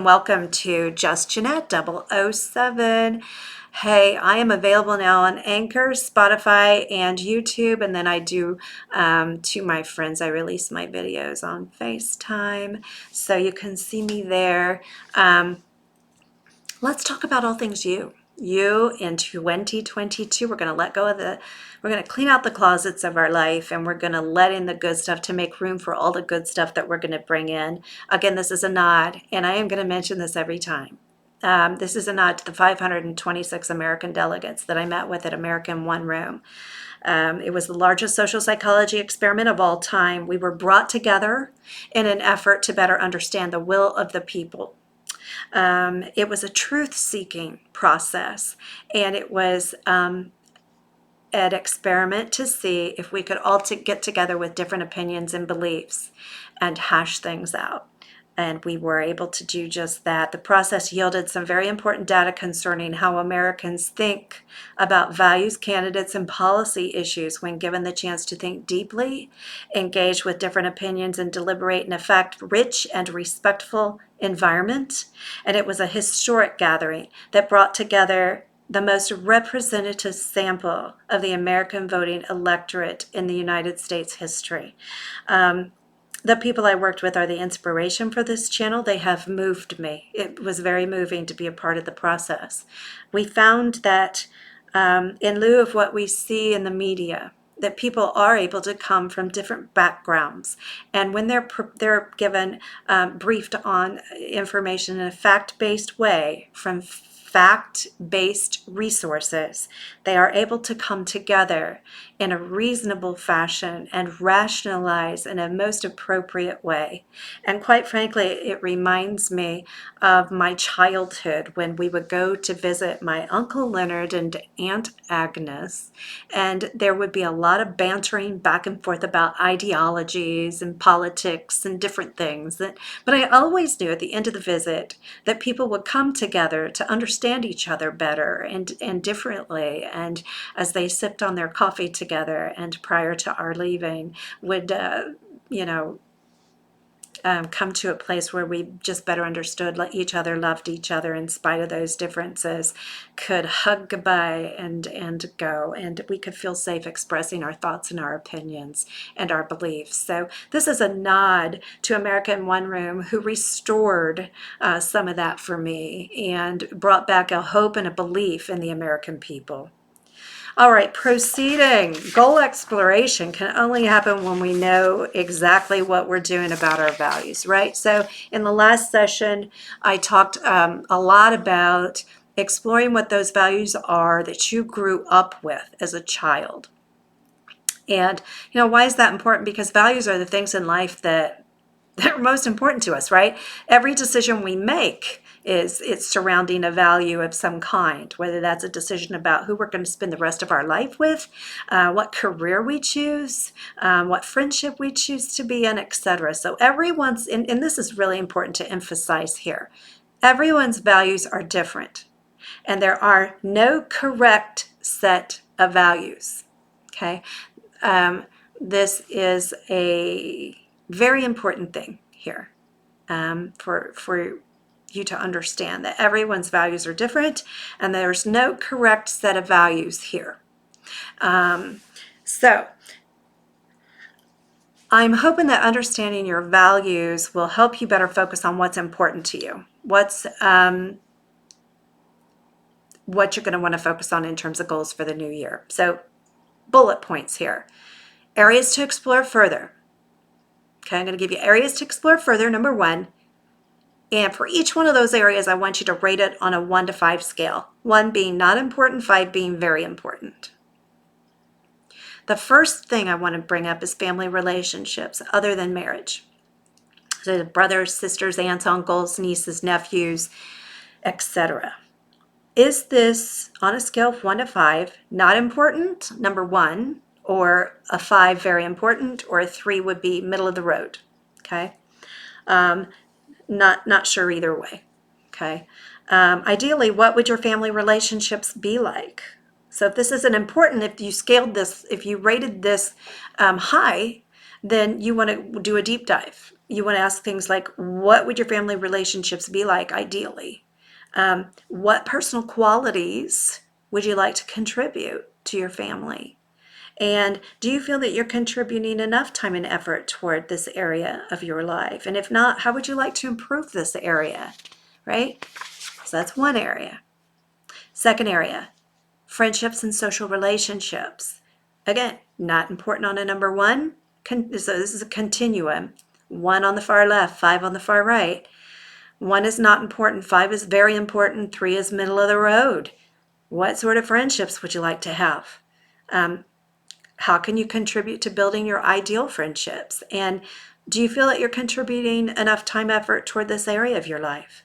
Welcome to Just Jeanette 007. Hey, I am available now on Anchor, Spotify, and YouTube. And then I do, to my friends, I release my videos on FaceTime. So you can see me there. Let's talk about all things you. You in 2022, we're going to let go of we're going to clean out the closets of our life, and we're going to let in the good stuff to make room for all the good stuff that we're going to bring in. Again, this is a nod, and I am going to mention this every time. This is a nod to the 526 American delegates that I met with at American One Room. It was the largest social psychology experiment of all time. We were brought together in an effort to better understand the will of the people. It was a truth-seeking process, and it was an experiment to see if we could all get together with different opinions and beliefs and hash things out. And we were able to do just that. The process yielded some very important data concerning how Americans think about values, candidates, and policy issues when given the chance to think deeply, engage with different opinions, and deliberate in a fact-rich and respectful environment. And it was a historic gathering that brought together the most representative sample of the American voting electorate in the United States history. The people I worked with are the inspiration for this channel. They have moved me. It was very moving to be a part of the process. We found that in lieu of what we see in the media, that people are able to come from different backgrounds, and when they're given briefed on information in a fact-based way from fact-based resources, they are able to come together in a reasonable fashion and rationalize in a most appropriate way. And quite frankly, it reminds me of my childhood when we would go to visit my Uncle Leonard and Aunt Agnes, and there would be a lot of bantering back and forth about ideologies and politics and different things. But I always knew at the end of the visit that people would come together to understand each other better and differently, and as they sipped on their coffee together and prior to our leaving would come to a place where we just better understood each other, loved each other in spite of those differences, could hug goodbye and go, and we could feel safe expressing our thoughts and our opinions and our beliefs. So this is a nod to American One Room, who restored some of that for me and brought back a hope and a belief in the American people. All right, proceeding. Goal exploration can only happen when we know exactly what we're doing about our values, right? So in the last session, I talked a lot about exploring what those values are that you grew up with as a child. And, why is that important? Because values are the things in life that are most important to us, right? Every decision we make it's surrounding a value of some kind, whether that's a decision about who we're going to spend the rest of our life with, what career we choose, what friendship we choose to be in, etc. So everyone's, and this is really important to emphasize here, everyone's values are different, and there are no correct set of values, okay? This is a very important thing here for you to understand, that everyone's values are different and there's no correct set of values here. So I'm hoping that understanding your values will help you better focus on what's important to you, what you're going to want to focus on in terms of goals for the new year. So bullet points here. Areas to explore further. Okay, I'm going to give you areas to explore further, number 1. And for each one of those areas, I want you to rate it on a 1 to 5 scale. 1 being not important, 5 being very important. The first thing I want to bring up is family relationships other than marriage. So brothers, sisters, aunts, uncles, nieces, nephews, etc. Is this on a scale of 1 to 5 not important, number 1, or a 5 very important, or a 3 would be middle of the road? Okay. Not sure either way. Okay. Ideally, what would your family relationships be like? So if this isn't important, if you rated this high, then you want to do a deep dive. You want to ask things like, what would your family relationships be like ideally? What personal qualities would you like to contribute to your family? And do you feel that you're contributing enough time and effort toward this area of your life? And if not, how would you like to improve this area, right? So that's one area. Second area, friendships and social relationships. Again, not important on a number one. So this is a continuum. 1 on the far left, 5 on the far right. 1 is not important, 5 is very important, 3 is middle of the road. What sort of friendships would you like to have? How can you contribute to building your ideal friendships? And do you feel that you're contributing enough time, effort toward this area of your life?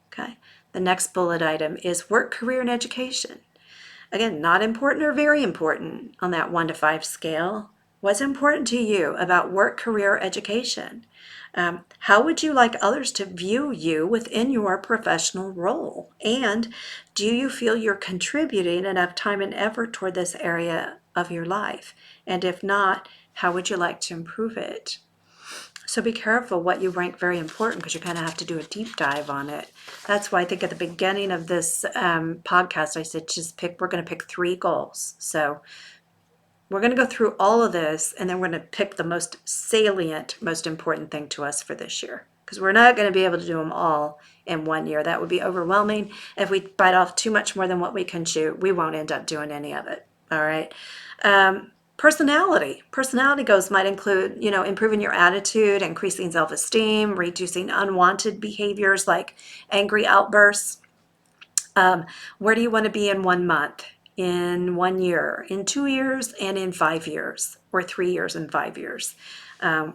Okay. The next bullet item is work, career, and education. Again, not important or very important on that 1 to 5 scale. What's important to you about work, career, education? How would you like others to view you within your professional role? And do you feel you're contributing enough time and effort toward this area of your life? And if not, how would you like to improve it? So be careful what you rank very important, because you're going to have to do a deep dive on it. That's why I think at the beginning of this podcast, I said we're going to pick 3 goals. So we're going to go through all of this, and then we're going to pick the most salient, most important thing to us for this year. Because we're not going to be able to do them all in 1 year. That would be overwhelming. If we bite off too much more than what we can chew, we won't end up doing any of it. All right. Personality goals might include, improving your attitude, increasing self-esteem, reducing unwanted behaviors like angry outbursts. Where do you want to be in 1 month, in 1 year, in 2 years, and in 5 years, or 3 years and 5 years,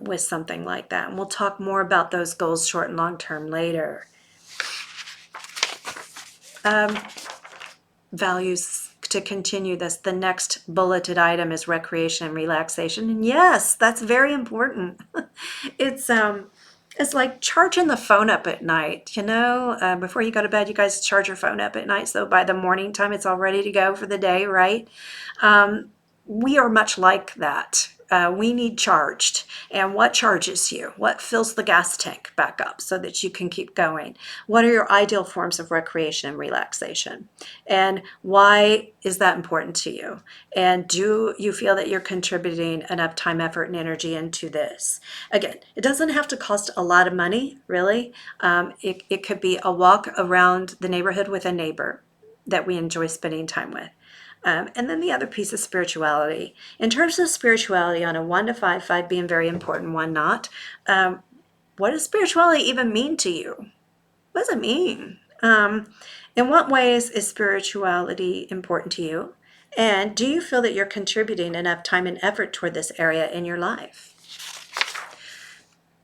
with something like that? And we'll talk more about those goals, short and long term, later. Values. To continue this, the next bulleted item is recreation and relaxation. And yes, that's very important. It's like charging the phone up at night, before you go to bed, you guys charge your phone up at night, so by the morning time it's all ready to go for the day, right? We are much like that. We need charged. And what charges you? What fills the gas tank back up so that you can keep going? What are your ideal forms of recreation and relaxation? And why is that important to you? And do you feel that you're contributing enough time, effort, and energy into this? Again, it doesn't have to cost a lot of money, really. It could be a walk around the neighborhood with a neighbor that we enjoy spending time with. And then the other piece is spirituality. In terms of spirituality, on a 1 to 5, 5 being very important, 1 not, what does spirituality even mean to you? What does it mean? In what ways is spirituality important to you? And do you feel that you're contributing enough time and effort toward this area in your life?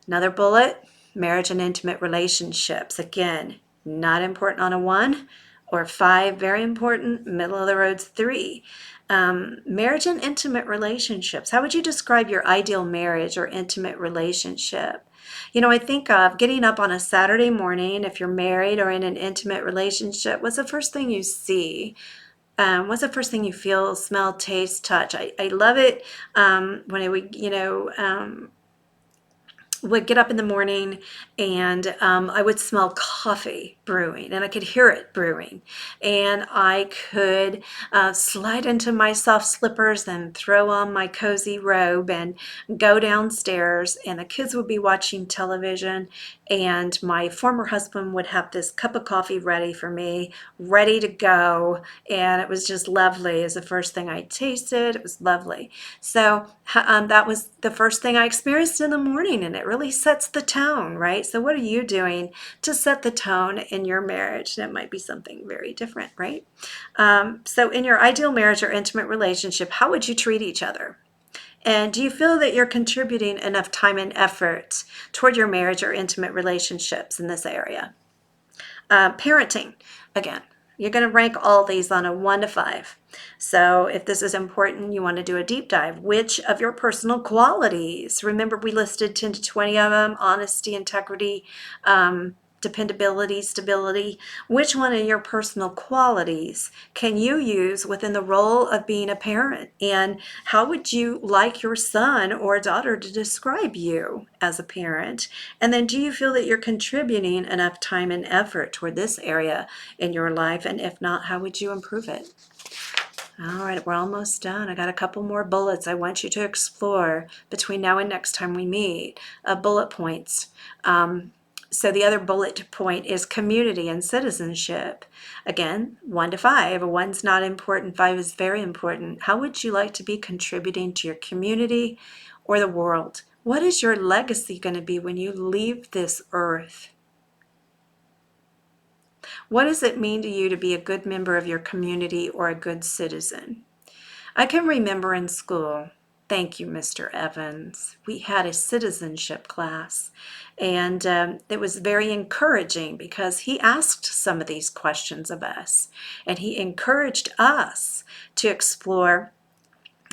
Another bullet, marriage and intimate relationships. Again, not important on a 1, or 5, very important, middle of the road's 3. Marriage and intimate relationships. How would you describe your ideal marriage or intimate relationship? I think of getting up on a Saturday morning, if you're married or in an intimate relationship, what's the first thing you see? What's the first thing you feel, smell, taste, touch? I love it when I would get up in the morning, and I would smell coffee brewing, and I could hear it brewing, and I could slide into my soft slippers and throw on my cozy robe and go downstairs, and the kids would be watching television, and my former husband would have this cup of coffee ready for me, ready to go, and it was just lovely. It was the first thing I tasted. It was lovely. So that was the first thing I experienced in the morning, and it really sets the tone, right? So what are you doing to set the tone in your marriage? That might be something very different, right? So in your ideal marriage or intimate relationship, how would you treat each other? And do you feel that you're contributing enough time and effort toward your marriage or intimate relationships in this area? Parenting, again, you're going to rank all these on a 1 to 5. So if this is important, you want to do a deep dive. Which of your personal qualities? Remember, we listed 10 to 20 of them: honesty, integrity, dependability, stability. Which one of your personal qualities can you use within the role of being a parent? And how would you like your son or daughter to describe you as a parent? And then do you feel that you're contributing enough time and effort toward this area in your life? And if not, how would you improve it? All right, we're almost done. I got a couple more bullets I want you to explore between now and next time we meet. Bullet points. So the other bullet point is community and citizenship. Again, 1 to 5. 1's not important, 5 is very important. How would you like to be contributing to your community or the world? What is your legacy going to be when you leave this earth? What does it mean to you to be a good member of your community or a good citizen? I can remember in school, thank you, Mr. Evans, we had a citizenship class, and it was very encouraging because he asked some of these questions of us, and he encouraged us to explore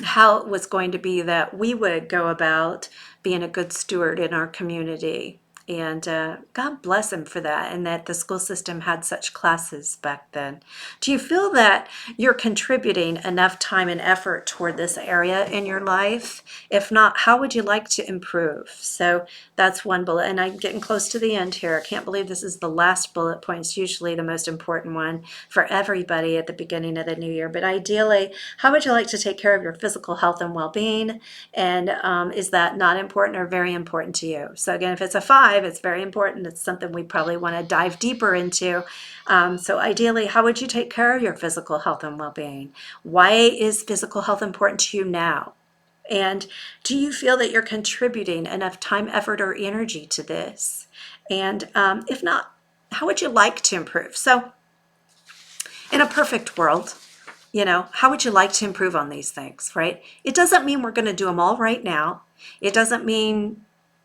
how it was going to be that we would go about being a good steward in our community. And God bless him for that, and that the school system had such classes back then. Do you feel that you're contributing enough time and effort toward this area in your life? If not, how would you like to improve? So that's one bullet, and I'm getting close to the end here. I can't believe this is the last bullet point. It's usually the most important one for everybody at the beginning of the new year. But ideally, how would you like to take care of your physical health and well-being? And is that not important or very important to you? So again, if it's a 5, it's very important. It's something we probably want to dive deeper into. So ideally, how would you take care of your physical health and well-being? Why is physical health important to you now? And do you feel that you're contributing enough time, effort, or energy to this? And if not, how would you like to improve? So in a perfect world, how would you like to improve on these things, right? It doesn't mean we're going to do them all right now. It doesn't mean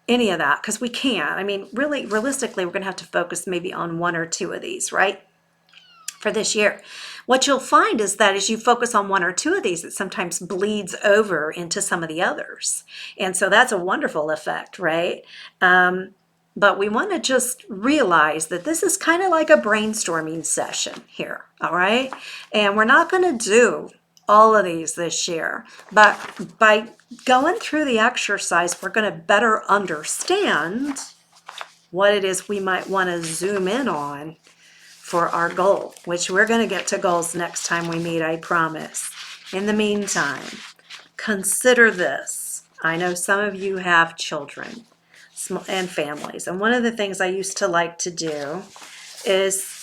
any of that, because we can't. I mean, really, realistically, we're going to have to focus maybe on 1 or 2 of these, right, for this year. What you'll find is that as you focus on 1 or 2 of these, it sometimes bleeds over into some of the others. And so that's a wonderful effect, right? But we want to just realize that this is kind of like a brainstorming session here, all right? And we're not going to do all of these this year, but by going through the exercise, we're going to better understand what it is we might want to zoom in on for our goal, which we're going to get to goals next time we meet, I promise. In the meantime, consider this. I know some of you have children and families, and one of the things I used to like to do is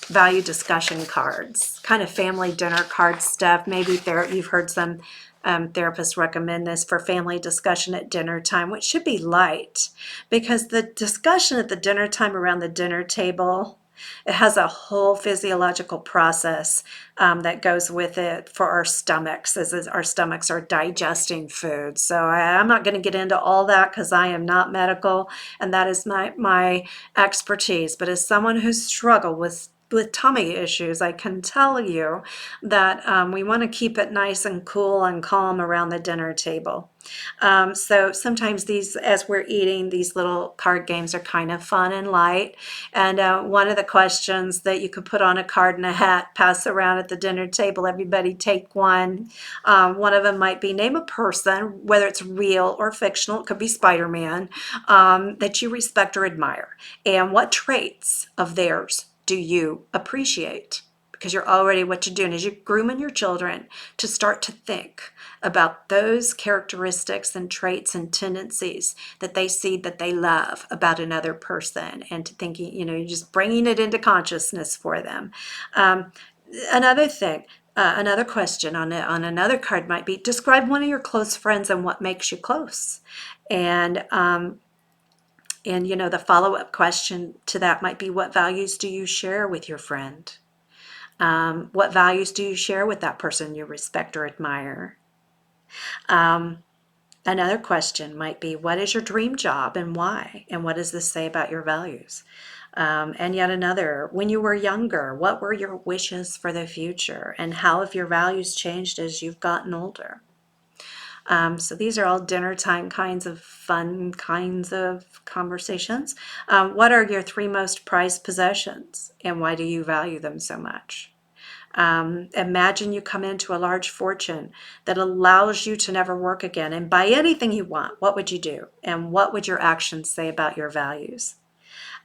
value discussion cards, kind of family dinner card stuff. Maybe you've heard some therapists recommend this for family discussion at dinner time, which should be light, because the discussion at the dinner time around the dinner table, it has a whole physiological process that goes with it for our stomachs, as our stomachs are digesting food. So I'm not going to get into all that because I am not medical, and that is my expertise. But as someone who's struggled with tummy issues, I can tell you that we want to keep it nice and cool and calm around the dinner table. So sometimes these, as we're eating, these little card games are kind of fun and light. And one of the questions that you could put on a card and a hat, pass around at the dinner table, everybody take one. One of them might be name a person, whether it's real or fictional, it could be Spider-Man, that you respect or admire. And what traits of theirs do you appreciate? Because what you're doing is you're grooming your children to start to think about those characteristics and traits and tendencies that they see that they love about another person, and to thinking, you're just bringing it into consciousness for them. Another thing, another question on another card might be, describe one of your close friends and what makes you close. And the follow-up question to that might be, what values do you share with your friend? What values do you share with that person you respect or admire? Another question might be, what is your dream job and why? And what does this say about your values? And yet another, when you were younger, what were your wishes for the future? And how have your values changed as you've gotten older? So these are all dinner time kinds of fun kinds of conversations. What are your three most prized possessions, and why do you value them so much? Imagine you come into a large fortune that allows you to never work again and buy anything you want. What would you do? And what would your actions say about your values?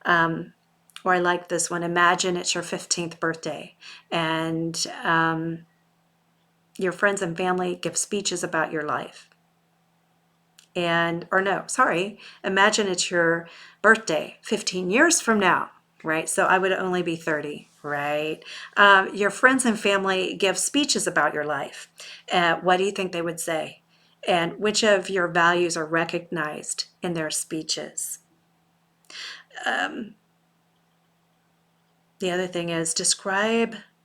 Or I like this one. Imagine it's your 15th birthday and your friends and family give speeches about your life. Or no, sorry, imagine it's your birthday 15 years from now, right? So I would only be 30, right? Your friends and family give speeches about your life. What do you think they would say? And which of your values are recognized in their speeches? The other thing is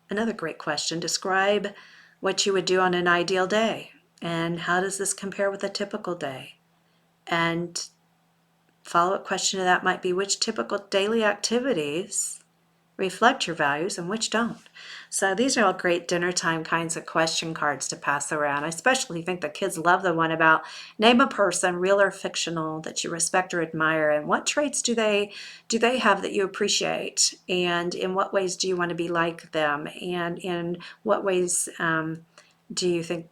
another great question, describe what you would do on an ideal day. And how does this compare with a typical day? And follow-up question to that might be, which typical daily activities reflect your values and which don't? So these are all great dinner time kinds of question cards to pass around. I especially think the kids love the one about name a person, real or fictional, that you respect or admire, and what traits do they have that you appreciate, and in what ways do you want to be like them, and in what ways do you think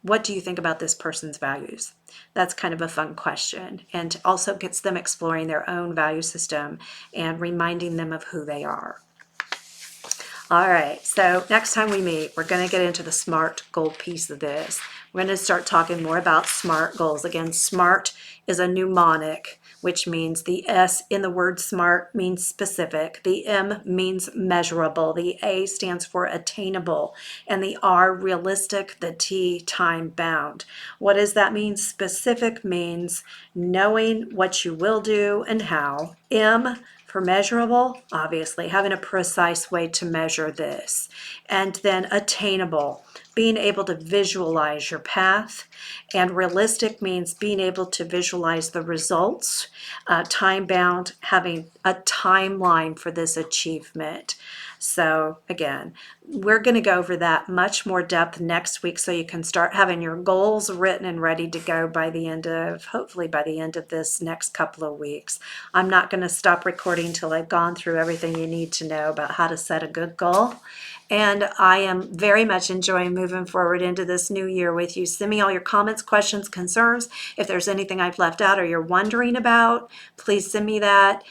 what do you think about this person's values? That's kind of a fun question, and also gets them exploring their own value system and reminding them of who they are. All right, so next time we meet, we're going to get into the SMART goal piece of this. We're going to start talking more about SMART goals. Again, SMART is a mnemonic, which means the S in the word SMART means specific, the M means measurable, the A stands for attainable, and the R realistic, the T time bound. What does that mean? Specific means knowing what you will do and how. M for measurable, obviously, having a precise way to measure this. And then attainable, being able to visualize your path. And realistic means being able to visualize the results. Time bound, having a timeline for this achievement. So again, we're going to go over that much more depth next week, so you can start having your goals written and ready to go hopefully by the end of this next couple of weeks. I'm not going to stop recording until I've gone through everything you need to know about how to set a good goal. And I am very much enjoying moving forward into this new year with you. Send me all your comments, questions, concerns. If there's anything I've left out or you're wondering about, please send me that.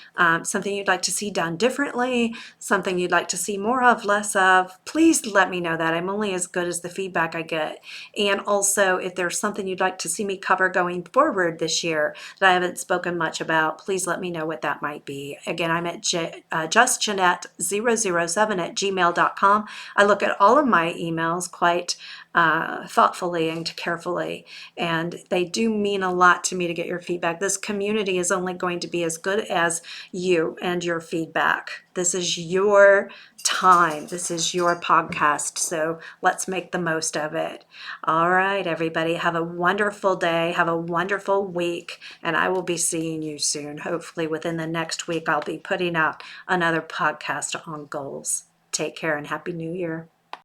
Something you'd like to see done differently, something you'd like to see more of, less of, please let me know that. I'm only as good as the feedback I get. And also, if there's something you'd like to see me cover going forward this year that I haven't spoken much about, please let me know what that might be. Again, I'm at justjeanette007@gmail.com. I look at all of my emails quite thoughtfully and carefully, and they do mean a lot to me to get your feedback. This community is only going to be as good as you and your feedback. This is your time. This is your podcast, so let's make the most of it. All right, everybody, have a wonderful day. Have a wonderful week, and I will be seeing you soon. Hopefully within the next week, I'll be putting out another podcast on goals. Take care and Happy New Year.